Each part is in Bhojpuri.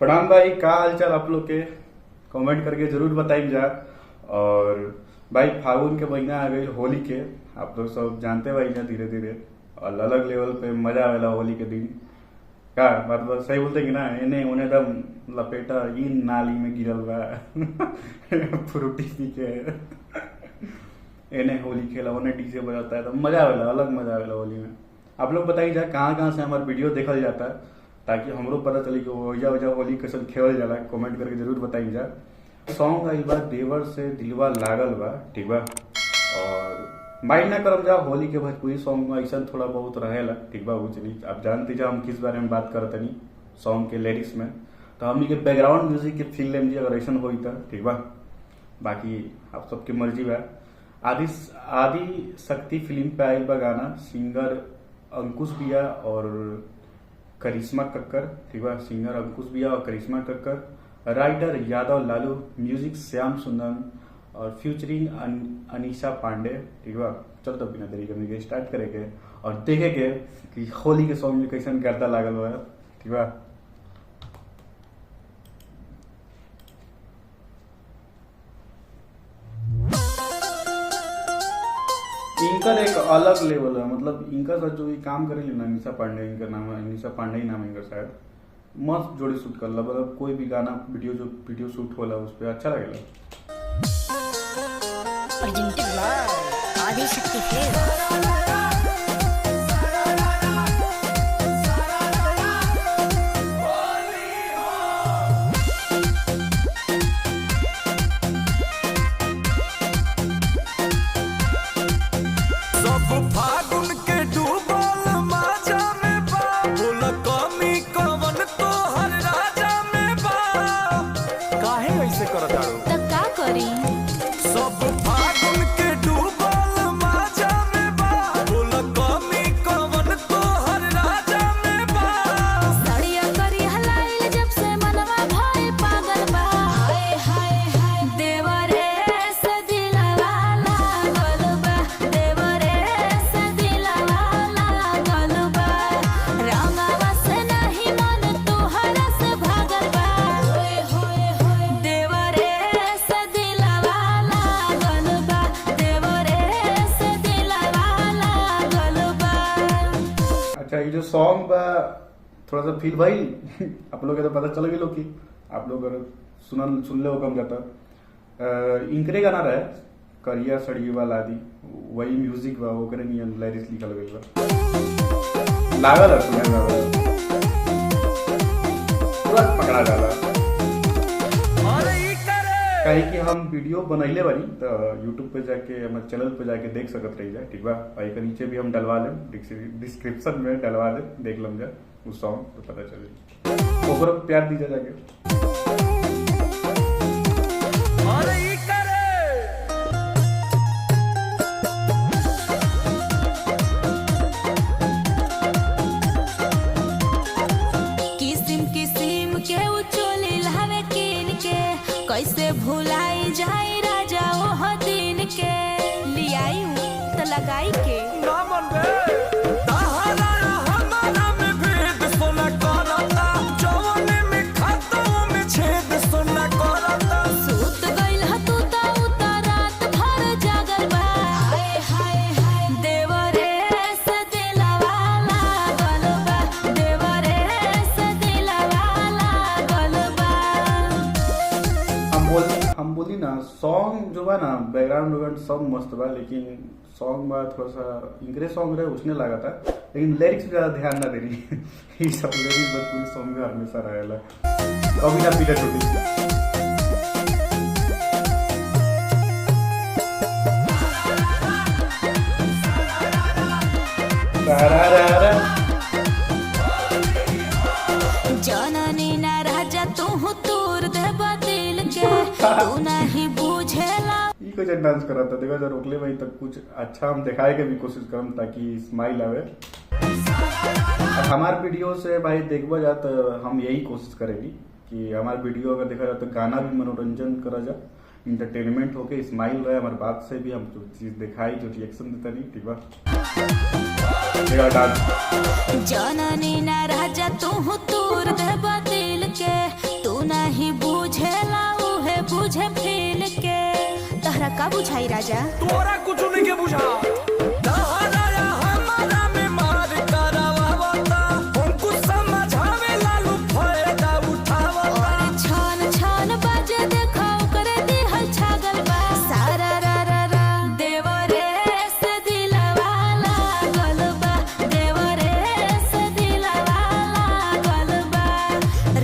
प्रणाम भाई, का हाल चाल आप लोग के? कमेंट करके जरूर बताइए जा। और भाई फागुन के महीना आ गई होली के, आप लोग सब जानते भाई ना धीरे धीरे और अलग लेवल पे मजा आवेला होली के दिन। का मतलब सही बोलते कि ना, इन्हें उन्हें एकदम लपेटा इन नाली में गिरल बा फ्रूटी पी के इन्हें होली खेला, उन्हें डीजे बजाता है तो मजा आवेला, अलग मजा आवेला होली में। आप लोग बताइए जा कहाँ कहाँ से हमारा वीडियो देखल जाता है, ताकि हमरो पता चले कि वजह वजह होली कैसे खेल जाला। कमेंट करके जरूर बताइए जा। सॉन्ग आइल बा देवर से दिलवा लागल बा, ठीक बा। और माइंड ना करम जा, होली के भोजपुरी सॉन्ग में ऐसा थोड़ा बहुत रहेला, ठीक बा। ऊंच नीच आप जानते जा हम किस बारे में बात करत नहीं सॉन्ग के लिरिक्स में, तो हमनी के बैकग्राउंड म्यूजिक के फील लेम जी अगर ऐसा होई था, ठीक बा। बाकी आप सबकी मर्जी बा। आदि शक्ति फिल्म पे आयल बा गाना, सिंगर अंकुश बिया और करिश्मा कक्कर, ठीक बा। सिंगर अंकुश बिया और करिश्मा कक्कर, राइटर यादव लालू, म्यूजिक श्याम सुंदर और फ्यूचरिंग अनीशा पांडे, ठीक बा। चल तब बिना देरी करने के स्टार्ट करेंगे और देखेंगे कि होली के सॉन्ग में कैसन गर्दा लागल बा, ठीक बा। इनकर एक अलग लेवल है, मतलब इनका साथ जो भी काम करेली ना, अनीशा पांडे इनका नाम है, अनीशा पांडे ही नाम है इनका शायद। मस्त जोड़ी शूट कर ला, मतलब कोई भी गाना वीडियो शूट होला उस पर अच्छा लगेला। ये जो सॉन्ग बा थोड़ा सा फील भाई आप लोग के तो पता चल गई कि आप लोग अगर सुन ले हो कम जाता। इनकरे गाना रहे करिया सड़ी वाला आदि, वही म्यूजिक बा, वो करे नहीं लिरिक्स लिखल गई बा, लागल है सुने पूरा पकड़ा जाला। कहीं कि हम वीडियो बनैले बानी तो यूट्यूब पे जाके हमारे चैनल पे जाके देख सकत रही जाए, ठीक बा। और एक नीचे भी हम डलवा लें, डिस्क्रिप्शन में डलवा दें, देख लम जा उस सॉन्ग तो पता चले। ओकरो प्यार दीजिए जाके। किसिम किसिम के उचोली लावे किन के, कैसे भुलाई जाए राजा ओह दिन के, लियाई तो लगाई के ना मन ताहरा हमारा में भेद सोना करता, जवानी में खाता में छेद सोना करता। सूत गइल ह तू ता उतारात भर जागल बा, हाय हाय हाय देवरे से दिलवा लागल बा, देवरे से दिलवा लागल बा। हम बोली ना सॉन्ग जो बा ना बैकग्राउंड वगैरह सब मस्त बा, लेकिन सॉन्ग बा थोड़ा सा इंग्रेज सॉन्ग रहे उसने लगा था, लेकिन लिरिक्स ज्यादा ध्यान ना देनी ये सब लिरिक्स बस पूरी सॉन्ग में हमेशा रहेला, कभी ना पीटा टूटी। जननी ना राजा तू तोर देबा दिल के, तू नहीं बुझेला। ई कुछ डांस करत था, देखो जब रोकले भाई तब कुछ अच्छा हम दिखाए के भी कोशिश करम ताकि स्माइल आवे। और हमार वीडियो से भाई देखबा जा तो हम यही कोशिश करेंगे कि हमार वीडियो अगर देखा जाए तो गाना भी मनोरंजन करा जा, इंटरटेनमेंट होके स्माइल रहे, हमारे बात से भी हम जो चीज दिखाई जो रिएक्शन देता नहीं, ठीक बा। जननी ना राजा तू तोर देबा दिल के, नहीं बुझेला उहे बुझे फील के। तहरा का बुझाई राजा? तोरा कुछ नहीं के बुझा तहरा हमारा में मार करावता हमको समझावे लालू फायदा उठावता। छन छन बाजे देखो करे दिहल छागल बा सारा रा रा रा। देवरे से दिलवा लागल बा, देवरे से दिलवा लागल बा।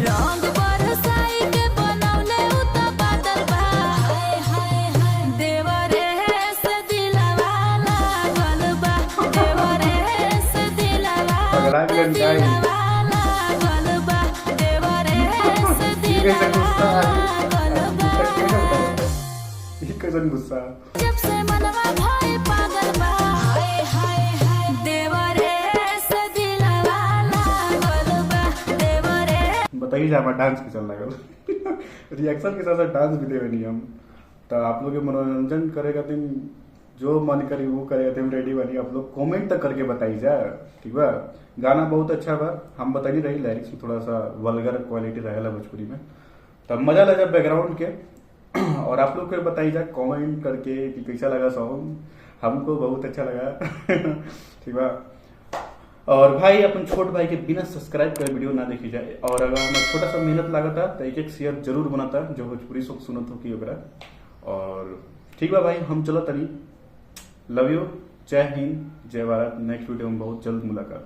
रंग बरसाई के बनौले उ त बादल बा। हाय हाय हाय देवरे से दिलवा लागल बा, देवरे से दिलवा पगला के गाई लागल बा, देवरे से दिलवा लागल बा। ये कैसन गुस्सा। जब से मनवा भइल पागल बा, हाय हाय हाय देवरे से दिलवा लागल बा, देवरे। बताइए जा हमारा डांस कैसा लागल। रिएक्शन के साथ साथ डांस भी देवे नहीं हम तो आप लोग के मनोरंजन करेगा तुम जो मन करी वो करेगा तुम रेडी बनी। आप लोग कमेंट तक करके बताई जा, ठीक बा। गाना बहुत अच्छा बा, हम बता नहीं रही लिरिक्स में थोड़ा सा वल्गर क्वालिटी रहेला भोजपुरी में, तब मजा लगा बैकग्राउंड के। और आप लोग को बताई जा कमेंट करके कि कैसा लगा सॉन्ग। हमको बहुत अच्छा लगा। ठीक बा। और भाई अपन छोट भाई के बिना सब्सक्राइब करे वीडियो ना देखी जाए। और अगर हमें छोटा सा मेहनत लागता तो एक एक शेयर जरूर बनाता जो भोजपुरी सॉन्ग सुनत हो की ओकरा। और ठीक बा भाई, हम चलो तनी। लव यू, जय हिंद, जय भारत। नेक्स्ट वीडियो में बहुत जल्द मुलाकात।